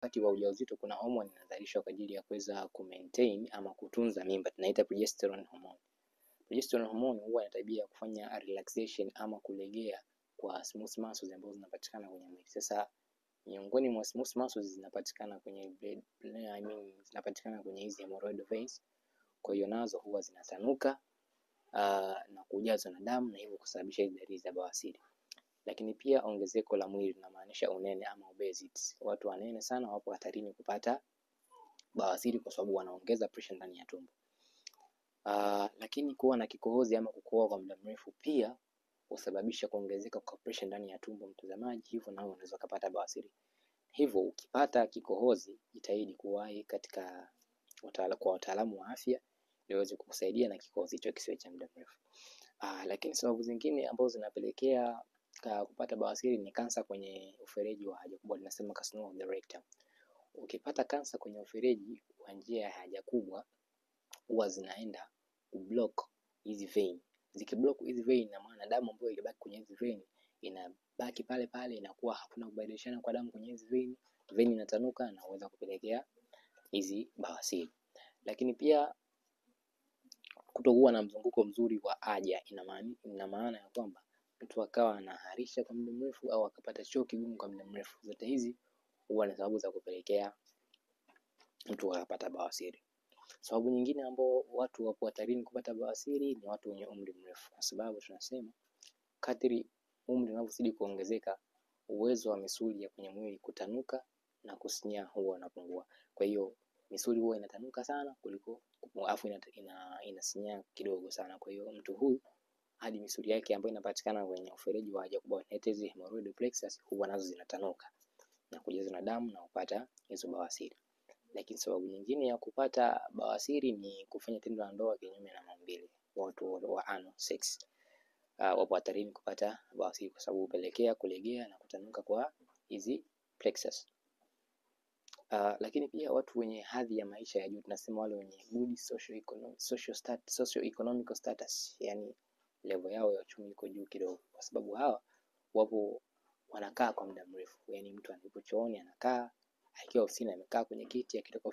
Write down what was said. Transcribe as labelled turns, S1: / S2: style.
S1: wakati wa ujauzito kuna hormone inazalishwa kwa ajili ya kuweza kumaintain ama kutunza mimba, tunaita progesterone hormone. Progesterone hormone huwa ina tabia ya kufanya relaxation ama kulegea kwa smooth muscles ambazo zinapatikana kwenye mwili. Sasa miongoni mwa smooth muscles zinapatikana kwenye zinapatikana kwenye hizi hemorrhoid veins. Kwa hiyo nazo huwa zinatanuka na kujazwa na damu na hivyo kusababisha dalili za bawasiri. Lakini pia ongezeko la mwili linamaanisha unene ama obesity. Watu wanene sana wapo hatarini kupata bawasiri kwa sababu wanaongeza pressure ndani ya tumbo. Lakini kuwa na kikohozi ama kukohoa kwa muda mrefu pia husababisha kuongezeka kwa pressure ndani ya tumbo, mtazamaji, hivyo nao unaweza kupata bawasiri. Hivyo ukipata kikohozi, jitahidi kuwahi kwa wataalamu wa afya ili waweze kukusaidia na kikohozi hicho kisiwe cha muda mrefu. Lakini sababu zingine ambazo zinapelekea kupata bawasiri ni kansa kwenye ufereji wa haja kubwa, tunasema carcinoma of the rectum. Ukipata kansa kwenye ufereji wa njia ya haja kubwa, huwa zinaenda kublock hizi vein. Zikiblock hizi vein, na maana damu ambayo ilibaki kwenye hizi vein inabaki pale pale, inakuwa hakuna kubadilishana kwa damu kwenye hizi vein. Vein inatanuka na huweza kupelekea hizi bawasiri. Lakini pia kutokuwa na mzunguko mzuri wa haja ina maana ya kwamba mtu akawa anaharisha kwa muda mrefu au akapata choo kigumu kwa muda mrefu. Zote hizi huwa ni sababu za kupelekea mtu akapata bawasiri. Sababu nyingine ambao watu wapo hatarini kupata bawasiri ni watu wenye umri mrefu, kwa sababu tunasema kadri umri unavyozidi kuongezeka, uwezo wa misuli ya kwenye mwili kutanuka na kusinya huwa unapungua. Kwa hiyo misuli huwa inatanuka sana kuliko afu inasinya kidogo sana. Kwa hiyo mtu huyu hadi misuli yake ambayo inapatikana kwenye ufereji wa haja kubwa, hizi hemorrhoid plexus, huwa nazo zinatanuka na kujazwa na damu na kupata hizo bawasiri. Lakini sababu nyingine ya kupata bawasiri ni kufanya tendo la ndoa kinyume na maumbile. Watu wa anal sex wapo hatarini kupata bawasiri kwa sababu hupelekea kulegea na kutanuka kwa hizi plexus. Lakini pia watu wenye hadhi ya maisha ya juu, tunasema wale wenye good socio-economic status, yani level yao ya uchumi iko juu kidogo, kwa sababu hawa wapo wanakaa kwa muda mrefu. Yani mtu anapo chooni anakaa, akiwa ofisini amekaa kwenye kiti, akitoka